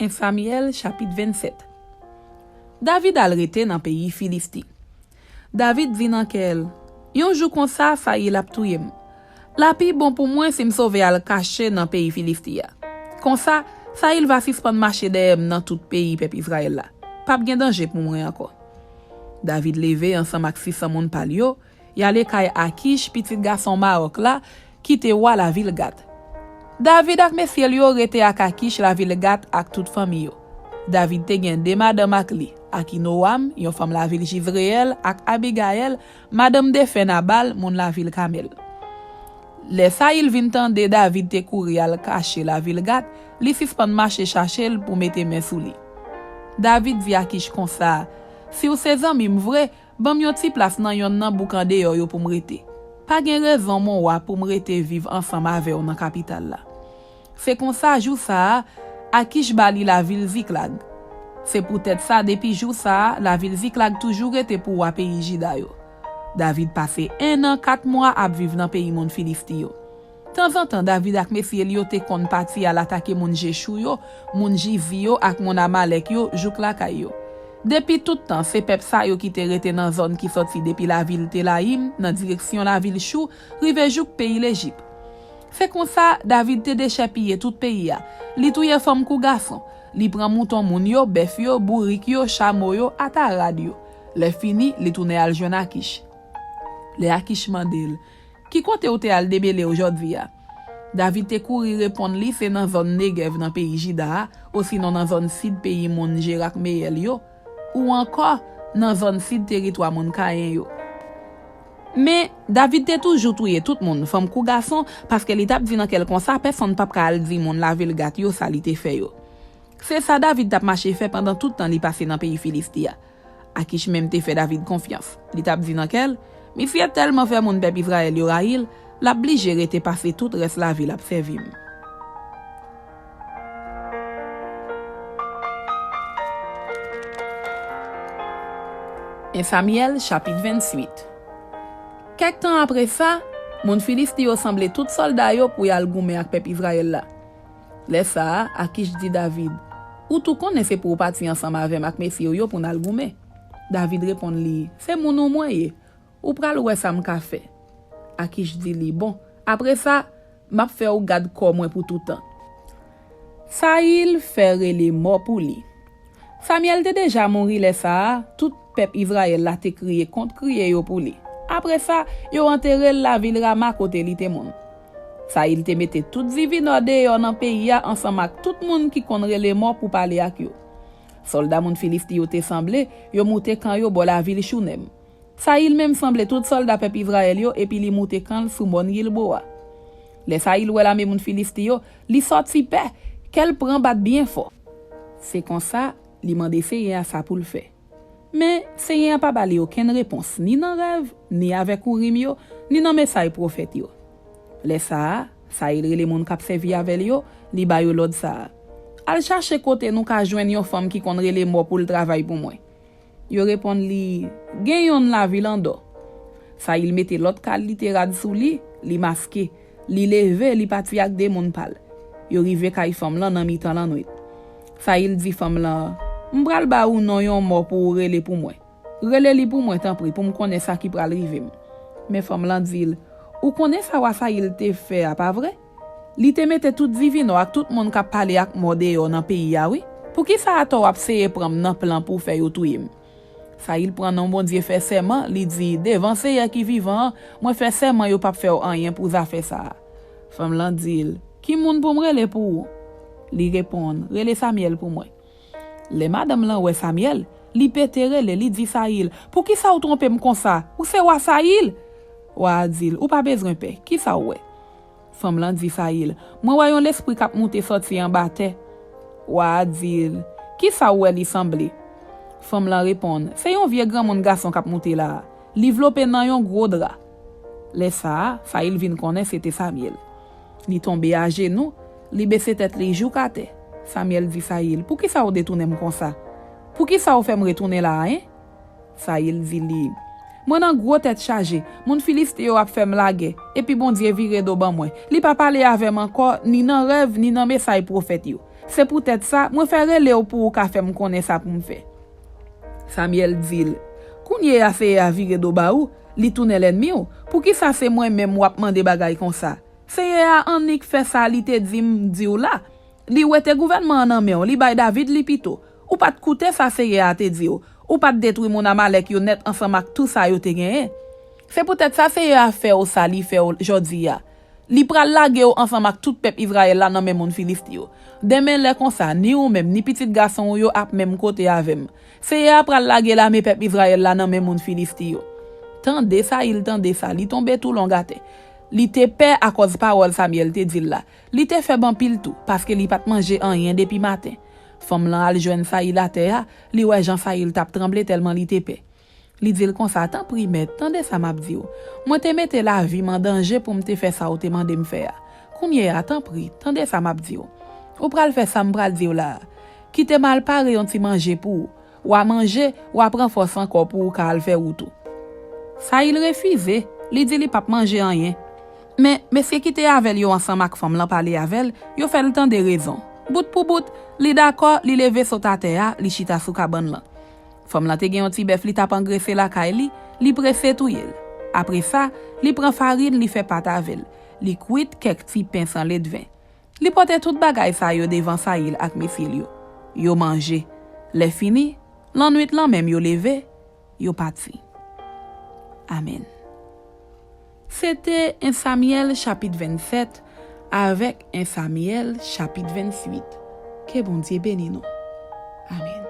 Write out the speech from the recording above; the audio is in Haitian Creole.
1 Samuel chapitre 27. David al rete dans pays Filisti. David vin nan kel. Yon jou kon sa Saïl ap touye m. La pi bon pour moi c'est me sauver al caché dans pays Filisti ya. Comme ça, Saïl va suspendre marcher de dans tout pays peuple Israël là. Pas gen danger pour moi encore. David levé ensemble avec 600 moun pal yo, y ale kay Akish petit garçon Maroc là, qui te wa la ville Gat. David ak mesye yo rete ak Akish la ville Gat ak toute famille yo. David te gen de madame ak li, ak Inoam, yon femme la ville Jizreel, ak Abigail, madame de Fenabal, moun la ville Kamel. Le Saïl vin tande David te kouri al caché la ville Gat, li suspend marcher chercher pour mettre main sou li. David vi Akish kon sa, si ou se zanmi m vre, bam yon ti place nan yon nan boukande yo pour m rete. Pas gen raison mon wa pour m rete vivre ensemble avec ou nan capitale là. C'est comme ça jou ça, Akish bali la ville Ziklag. C'est peut-être ça depuis jou ça, la ville Ziklag toujours été pour wa pays Juda yo. David passé 1 an 4 mois à vivre dans pays moun Filisti yo. Temps en temps David ak mesye li yo te kon parti à l'attaquer moun Jeshou yo, moun Jivi yo ak moun Amalek yo jouk la kay yo. Depuis tout temps, c'est peuple sa yo qui te rete dans zone qui sorti depuis la ville Telaim, dans direction la ville Chou, rive jouk pays l'Égypte. C'est comme ça David te déchapillé tout pays ya. Li touye femme kou garçon, li pran mouton moun yo, bœuf yo, bourrik yo, chameau yo, atarad yo. Le fini, li tourne al joun Akish. Le Akish mandel, qui compte ou te al debele aujourd'hui ya. David te kouri répondre li c'est dans zone Negev dans pays Jida, ou sinon dans zone sud pays moun Jerak Meyel yo, ou encore dans zone sud territoire moun Kayen yo. Mais David te toujours touye tout monde, femme kou garçon, parce que l'étape dit dans quel comme ça, personne pas pral di moun la ville gat yo ça li te fait yo. C'est ça David t'a marché fait pendant tout temps li passé dans pays Philistia. Akish même te fait David confiance. L'étape dit dans quel monsieur tellement fait mon peuple Israël yo raïl, la obligé rete passer tout reste la ville a servir. 1 Samuel chapitre 28. Quelque temps après ça, moun Filisti yo semblé tout soldat yo pour yal goumer ak peuple Israël là. Le ça, Akish dit David, ou tout connaissez pour partir ensemble avec ak mesye yo pour nal goumer. David répond li, c'est mon nom moyen, ou pral wè ça m'ka fait. Akish dit li, bon, après ça, m'a fait ou garde corps moi pour tout temps. Saïl fait les morts pour li. Samuel te déjà mouri le ça, tout peuple Israël la te crié contre crié yo pour li. Après ça, yo enterré la ville Rama côté li te moun. Saïl te mette tout divino de yo nan pays ya ensemble ak tout moun qui konre les morts pour parler ak yo. Soldat moun Filisti yo te semblé, yo monte kan yo bo la ville Chounem. Saïl même semblait tout soldat peuple Israël yo et puis li monte kan sou mon Gilboa. Les Saïl wè la me moun Filisti yo, li sorti paix, qu'elle prend bat bien fort. C'est comme ça, li mande Seigneur ça pour le faire. Mais Seigneur pas bali aucune réponse, ni dans rêve, ni avec Urim yo, ni dans message prophète yo. Les ça, Saïl les moun k'ap servi avec yo, li ba yo l'autre ça. Al chercher côté nous ka joindre yon femme qui konre les morts pour le travail pour moi. Yo répond li, gen yon la ville en do. Saïl mette l'autre kal littéral sou li masqué, li levé, li pati ak de moun pal. Yo rive kay femme lan nan mitan lan nuit. Saïl dit femme lan, m'bral ba ou non yon mort pour rele pour moi. Rele li pour moi tant pri pour me connaître ça qui pral rive. Mais femme lan dit, ou connaît ça wa Saïl te fait pas vrai? Li te mette tout divino ak tout monde k'ap parler ak mode yo nan pays ya oui. Pour qui ça a to ap seye pram nan plan pour faire yo touye? Saïl prend non bon Dieu fait serment, li dit devant Seigneur qui vivant, moi fait serment yo pas faire rien pour ça faire ça. Femme lan dit, qui moun pour me rele pour? Li répond, rele Samuel pour moi. Le madame lan ouais Samuel, li péterele, li dit Saïl, pour qui ça ou trompe m comme ça? Ou c'est wa Saïl? Wa dit, ou pas besoin paix, qui ça ouais? Femme lan dit Saïl, moi voyon l'esprit k'ap monte sorti en bate. Wa dit, qui ça ouais li semblé? Femme lan répond, c'est yon vieux grand moun garçon k'ap monte là. Li vlope nan yon gros drap. Le ça, Saïl vin connaître c'était Samuel. Li tombe à genoux, li baisse tête li jou kate. Samuel dit Saïl, pour qui ça ou détourner comme ça? Pour qui ça ou fait me retourner là, hein? Saïl dit li, moi nan gros tête chargée, moun Philiste yo ap fait me lague, et puis bon Dieu vire do ban moi. Li pa parler avec moi encore, ni nan rêve, ni nan message prophète yo. C'est peut-être ça, moi faire relé pour ka fait me connaître ça pour me faire. Samuel dit, kounye a fait à virer do ba ou, li tourne l'ennemi ou, pour qui ça c'est moi même ou demander bagay comme ça. C'est à Annick fait ça li te di ou là. Li ou te gouvernement nan men, li bay David li pito. Ou pas coûter ça c'est à te di ou pas détruire mon Amalek yo net ensemble avec tout ça yo te gagné. C'est peut-être ça c'est à faire ou ça li fait aujourd'hui ya. Li pral lage ou ensemble avec tout peuple Israël là nan men moun Philiste yo. Demain le comme ça ni ou même ni petit garçon yo ap même côté avem. C'est à pral lage la mes peuple Israël là nan men moun Philiste yo. Tande ça, li tombe tout long gâté. Li te paix à cause parole Samuel te dit là. Li te fait bon pile tout parce que li pas manger rien depuis matin. Femme lan al joine ça il a terre, li ouais Jean Faïl tap tremblé tellement li te paix. Li dit comme ça tant pri met, tande ça m'a dit. Moi te mette la vie en danger pour me te faire ça ou te mandé me faire. Combien a tant pri, tande ça m'a dit. Ou pral faire ça m'pral dire là. Qui te mal paré on ti manger pour ou à manger ou à prendre force encore pour ka faire ou tout. Ça il refusé, li dit li pas manger rien. Mais monsieur qui était avec yo ensemble avec femme lan parler avec, yo fait le temps de raison. Bout pour bout, li d'accord, li levé sur ta terre, li chita sou cabane lan. Femme lan te gen yon ti bœuf li tap engraissé la kay li pressé tout yel. Après ça, li prend farine, li fait pâte avec. Li cuit quelques petits pain sans lait de vin. Li porte tout bagay sa yo devant sa il ak monsieur yo. Yo mangé. Le fini, l'an nuit lan même yo levé, yo parti. Amen. C'était un Samuel chapitre 27 avec un Samuel chapitre 28. Que bon Dieu bénisse nous. Amen.